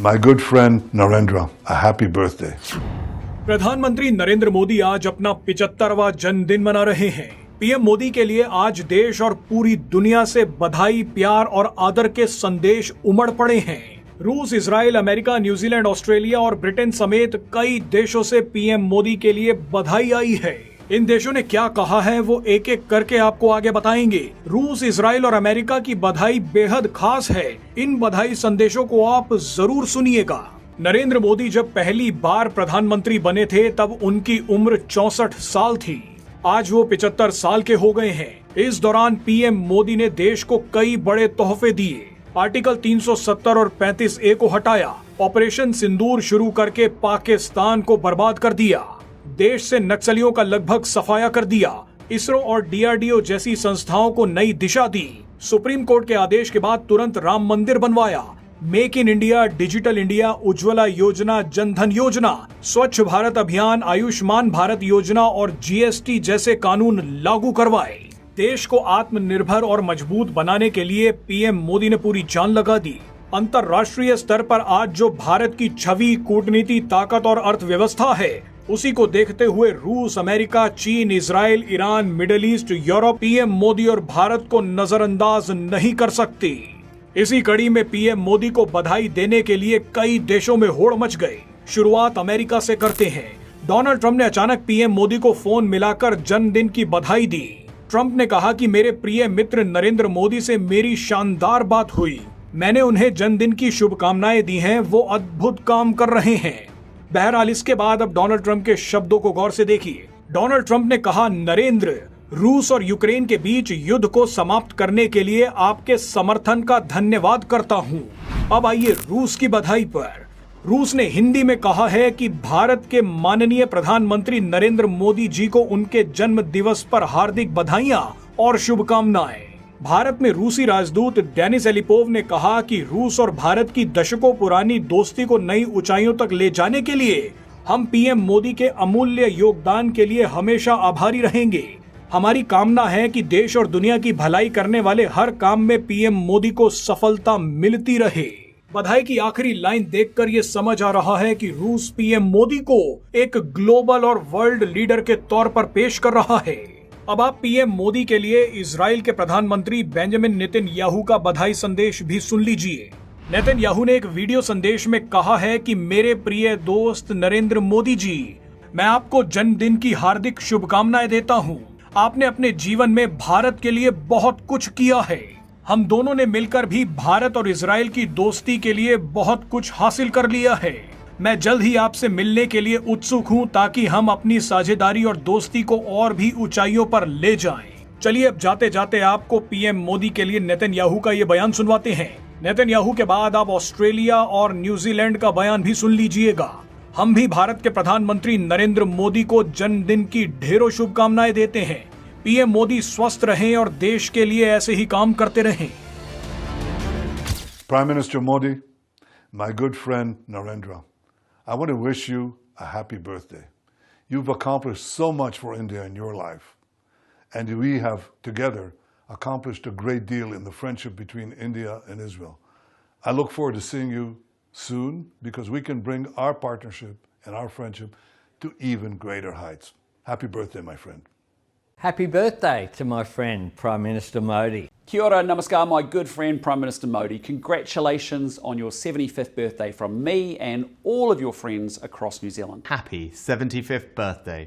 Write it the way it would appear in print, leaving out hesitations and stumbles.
My good friend Narendra, a happy birthday. प्रधानमंत्री नरेंद्र मोदी आज अपना 75वां जन्मदिन मना रहे हैं। पीएम मोदी के लिए आज देश और पूरी दुनिया से बधाई, प्यार और आदर के संदेश उमड़ पड़े हैं। रूस, इजराइल, अमेरिका, न्यूजीलैंड, ऑस्ट्रेलिया और ब्रिटेन समेत कई देशों से पीएम मोदी के लिए बधाई आई है। इन देशों ने क्या कहा है वो एक एक करके आपको आगे बताएंगे। रूस, इजराइल और अमेरिका की बधाई बेहद खास है। इन बधाई संदेशों को आप जरूर सुनिएगा। नरेंद्र मोदी जब पहली बार प्रधानमंत्री बने थे तब उनकी उम्र 64 साल थी। आज वो 75 साल के हो गए हैं। इस दौरान पीएम मोदी ने देश को कई बड़े तोहफे दिए। आर्टिकल 370 और 35A को हटाया, ऑपरेशन सिंदूर शुरू करके पाकिस्तान को बर्बाद कर दिया, देश से नक्सलियों का लगभग सफाया कर दिया, इसरो और डीआरडीओ जैसी संस्थाओं को नई दिशा दी, सुप्रीम कोर्ट के आदेश के बाद तुरंत राम मंदिर बनवाया, make in India, digital India, Ujjwala योजना, जनधन योजना, स्वच्छ भारत अभियान, आयुष्मान भारत योजना और जीएसटी जैसे कानून लागू करवाए। देश को आत्मनिर्भर और मजबूत बनाने के लिए पीएम मोदी ने पूरी जान लगा दी। अंतर्राष्ट्रीय स्तर पर आज जो भारत की छवि, कूटनीति, ताकत और अर्थव्यवस्था है, उसी को देखते हुए रूस, अमेरिका, चीन, Israel, Iran, middle east, Europe PM Modi और भारत को नजरअंदाज नहीं कर सकती। इसी कड़ी में पीएम मोदी को बधाई देने के लिए कई देशों में होड़ मच गई। शुरुआत अमेरिका से करते हैं। डोनाल्ड ट्रंप ने अचानक पीएम मोदी को फोन मिलाकर जन्मदिन की बधाई दी। ट्रंप ने कहा कि मेरे प्रिय मित्र नरेंद्र मोदी से मेरी शानदार बात हुई। मैंने उन्हें जन्मदिन की शुभकामनाएं दी हैं। वो अद्भुत काम कर रहे हैं। बहरहाल इसके बाद अब डोनाल्ड ट्रंप के शब्दों को गौर से देखिए। डोनाल्ड ट्रंप ने कहा, नरेंद्र, रूस और यूक्रेन के बीच युद्ध को समाप्त करने के लिए आपके समर्थन का धन्यवाद करता हूं। अब आइए रूस की बधाई पर। रूस ने हिंदी में कहा है कि भारत के माननीय प्रधानमंत्री नरेंद्र मोदी जी को उनके जन्म दिवस पर हार्दिक बधाइयां और शुभकामनाएं। भारत में रूसी राजदूत डेनिस एलिपोव ने कहा कि रूस और भारत की दशकों पुरानी दोस्ती को नई ऊंचाइयों तक ले जाने के लिए हम पीएम मोदी के अमूल्य योगदान के लिए हमेशा आभारी रहेंगे। हमारी कामना है कि देश और दुनिया की भलाई करने वाले हर काम में पीएम मोदी को सफलता मिलती रहे। बधाई की आखिरी लाइन देखकर ये समझ आ रहा है कि रूस पीएम मोदी को एक ग्लोबल और वर्ल्ड लीडर के तौर पर पेश कर रहा है। अब आप पीएम मोदी के लिए इजराइल के प्रधानमंत्री बेंजामिन नेतन्याहू का बधाई संदेश भी सुन लीजिए। नेतन्याहू ने एक वीडियो संदेश में कहा है कि मेरे प्रिय दोस्त नरेंद्र मोदी जी, मैं आपको जन्मदिन की हार्दिक शुभकामनाएं देता हूँ। आपने अपने जीवन में भारत के लिए बहुत कुछ किया है। हम दोनों ने मिलकर भी भारत और इजराइल की दोस्ती के लिए बहुत कुछ हासिल कर लिया है। मैं जल्द ही आपसे मिलने के लिए उत्सुक हूं ताकि हम अपनी साझेदारी और दोस्ती को और भी ऊंचाइयों पर ले जाएं। चलिए अब जाते जाते आपको पीएम मोदी के लिए नेतन्याहू का ये बयान सुनवाते हैं। नेतन्याहू के बाद आप ऑस्ट्रेलिया और न्यूजीलैंड का बयान भी सुन लीजिएगा। हम भी भारत के प्रधानमंत्री नरेंद्र मोदी को जन्मदिन की ढेरों शुभकामनाएं देते हैं। पीएम मोदी स्वस्थ रहें और देश के लिए ऐसे ही काम करते रहें। Prime Minister Modi, my good friend Narendra, I want to wish you a happy birthday. You've accomplished so much for India in your life, and we have together accomplished a great deal in the friendship between India and Israel. I look forward to seeing you soon because we can bring our partnership and our friendship to even greater heights. Happy birthday, my friend. Happy birthday to my friend, Prime Minister Modi. Kia ora, namaskar, my good friend Prime Minister Modi. Congratulations on your 75th birthday from me and all of your friends across New Zealand. Happy 75th birthday.